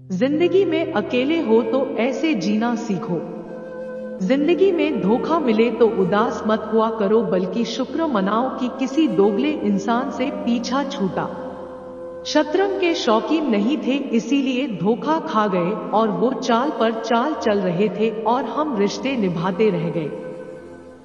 जिंदगी में अकेले हो तो ऐसे जीना सीखो। जिंदगी में धोखा मिले तो उदास मत हुआ करो, बल्कि शुक्र मनाओ कि किसी दोगले इंसान से पीछा छूटा। शतरंज के शौकीन नहीं थे, इसीलिए धोखा खा गए, और वो चाल पर चाल चल रहे थे और हम रिश्ते निभाते रह गए।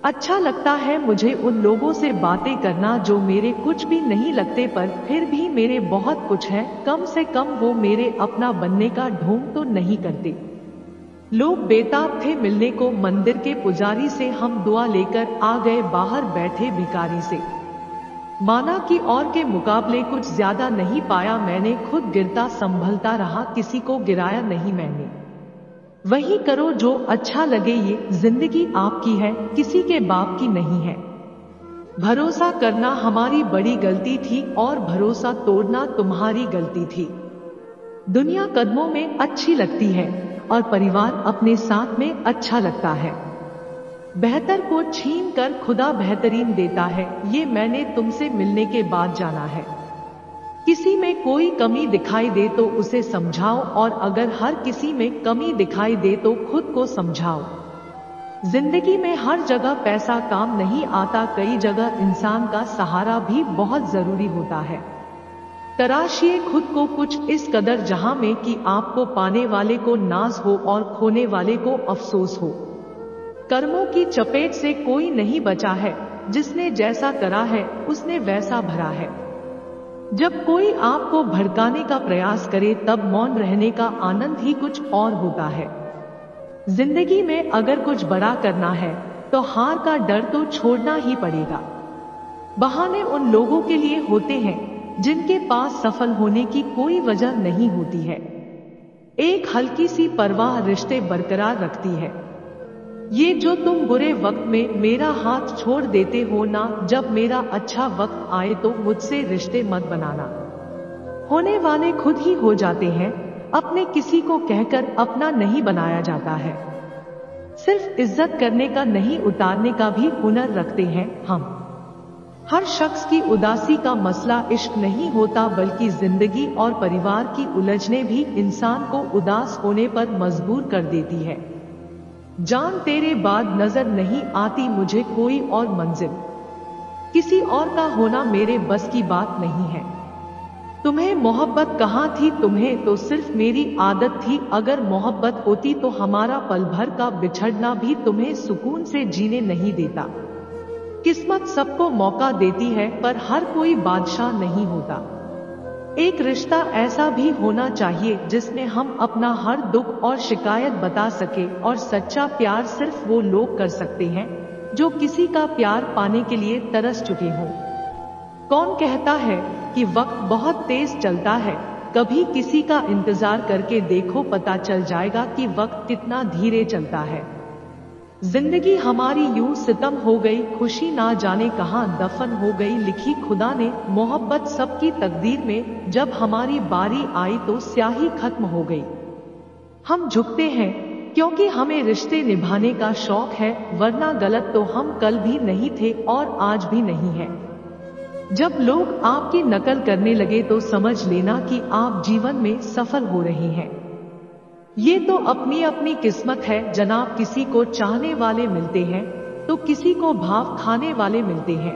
अच्छा लगता है मुझे उन लोगों से बातें करना जो मेरे कुछ भी नहीं लगते, पर फिर भी मेरे बहुत कुछ है। कम से कम वो मेरे अपना बनने का ढोंग तो नहीं करते। लोग बेताब थे मिलने को मंदिर के पुजारी से, हम दुआ लेकर आ गए बाहर बैठे भिखारी से। माना कि और के मुकाबले कुछ ज्यादा नहीं पाया मैंने, खुद गिरता संभलता रहा, किसी को गिराया नहीं मैंने। वही करो जो अच्छा लगे, ये जिंदगी आपकी है, किसी के बाप की नहीं है। भरोसा करना हमारी बड़ी गलती थी और भरोसा तोड़ना तुम्हारी गलती थी। दुनिया कदमों में अच्छी लगती है और परिवार अपने साथ में अच्छा लगता है। बेहतर को छीन कर खुदा बेहतरीन देता है, ये मैंने तुमसे मिलने के बाद जाना है। किसी में कोई कमी दिखाई दे तो उसे समझाओ, और अगर हर किसी में कमी दिखाई दे तो खुद को समझाओ। जिंदगी में हर जगह पैसा काम नहीं आता, कई जगह इंसान का सहारा भी बहुत जरूरी होता है। तराशिए खुद को कुछ इस कदर जहां में कि आपको पाने वाले को नाज हो और खोने वाले को अफसोस हो। कर्मों की चपेट से कोई नहीं बचा है, जिसने जैसा करा है उसने वैसा भरा है। जब कोई आपको भड़काने का प्रयास करे तब मौन रहने का आनंद ही कुछ और होता है। जिंदगी में अगर कुछ बड़ा करना है तो हार का डर तो छोड़ना ही पड़ेगा। बहाने उन लोगों के लिए होते हैं जिनके पास सफल होने की कोई वजह नहीं होती है। एक हल्की सी परवाह रिश्ते बरकरार रखती है। ये जो तुम बुरे वक्त में मेरा हाथ छोड़ देते हो ना, जब मेरा अच्छा वक्त आए तो मुझसे रिश्ते मत बनाना। होने वाले खुद ही हो जाते हैं, अपने किसी को कहकर अपना नहीं बनाया जाता है। सिर्फ इज्जत करने का नहीं, उतारने का भी हुनर रखते हैं हम। हर शख्स की उदासी का मसला इश्क नहीं होता, बल्कि जिंदगी और परिवार की उलझने भी इंसान को उदास होने पर मजबूर कर देती है। जान तेरे बाद नजर नहीं आती मुझे कोई और मंजिल, किसी और का होना मेरे बस की बात नहीं है। तुम्हें मोहब्बत कहाँ थी, तुम्हें तो सिर्फ मेरी आदत थी। अगर मोहब्बत होती तो हमारा पल भर का बिछड़ना भी तुम्हें सुकून से जीने नहीं देता। किस्मत सबको मौका देती है, पर हर कोई बादशाह नहीं होता। एक रिश्ता ऐसा भी होना चाहिए जिसमें हम अपना हर दुख और शिकायत बता सके, और सच्चा प्यार सिर्फ वो लोग कर सकते हैं जो किसी का प्यार पाने के लिए तरस चुके हों। कौन कहता है कि वक्त बहुत तेज चलता है, कभी किसी का इंतजार करके देखो, पता चल जाएगा कि वक्त कितना धीरे चलता है। जिंदगी हमारी यूं सितम हो गई, खुशी ना जाने कहां दफन हो गई, लिखी खुदा ने मोहब्बत सबकी तकदीर में, जब हमारी बारी आई तो स्याही खत्म हो गई। हम झुकते हैं क्योंकि हमें रिश्ते निभाने का शौक है, वरना गलत तो हम कल भी नहीं थे और आज भी नहीं है। जब लोग आपकी नकल करने लगे तो समझ लेना कि आप जीवन में सफल हो रहे हैं। ये तो अपनी अपनी किस्मत है जनाब, किसी को चाहने वाले मिलते हैं तो किसी को भाव खाने वाले मिलते हैं।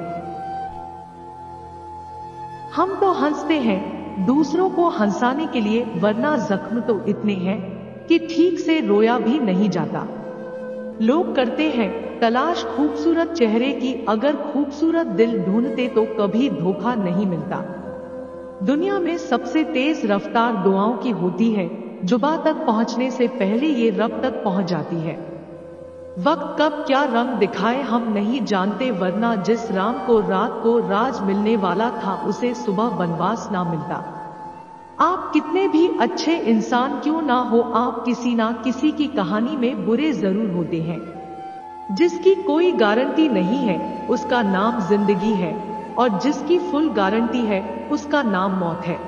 हम तो हंसते हैं दूसरों को हंसाने के लिए, वरना जख्म तो इतने हैं कि ठीक से रोया भी नहीं जाता। लोग करते हैं तलाश खूबसूरत चेहरे की, अगर खूबसूरत दिल ढूंढते तो कभी धोखा नहीं मिलता। दुनिया में सबसे तेज रफ्तार दुआओं की होती है, जुबा तक पहुंचने से पहले ये रब तक पहुंच जाती है। वक्त कब क्या रंग दिखाए हम नहीं जानते, वरना जिस राम को रात को राज मिलने वाला था उसे सुबह वनवास ना मिलता। आप कितने भी अच्छे इंसान क्यों ना हो, आप किसी ना किसी की कहानी में बुरे जरूर होते हैं। जिसकी कोई गारंटी नहीं है उसका नाम जिंदगी है, और जिसकी फुल गारंटी है उसका नाम मौत है।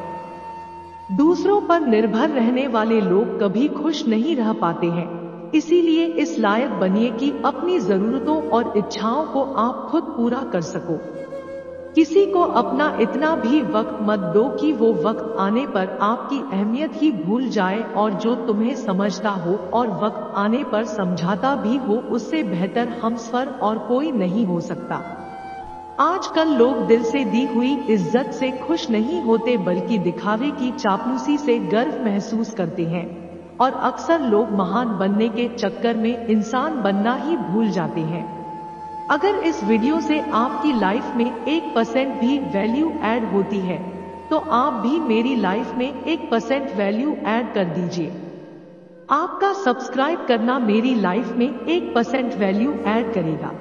दूसरों पर निर्भर रहने वाले लोग कभी खुश नहीं रह पाते हैं, इसीलिए इस लायक बनिए कि अपनी जरूरतों और इच्छाओं को आप खुद पूरा कर सको। किसी को अपना इतना भी वक्त मत दो कि वो वक्त आने पर आपकी अहमियत ही भूल जाए, और जो तुम्हें समझता हो और वक्त आने पर समझाता भी हो, उससे बेहतर हमसफर और कोई नहीं हो सकता। आजकल लोग दिल से दी हुई इज्जत से खुश नहीं होते, बल्कि दिखावे की चापलूसी से गर्व महसूस करते हैं, और अक्सर लोग महान बनने के चक्कर में इंसान बनना ही भूल जाते हैं। अगर इस वीडियो से आपकी लाइफ में 1% भी वैल्यू ऐड होती है, तो आप भी मेरी लाइफ में 1% वैल्यू ऐड कर दीजिए। आपका सब्सक्राइब करना मेरी लाइफ में 1% वैल्यू ऐड करेगा।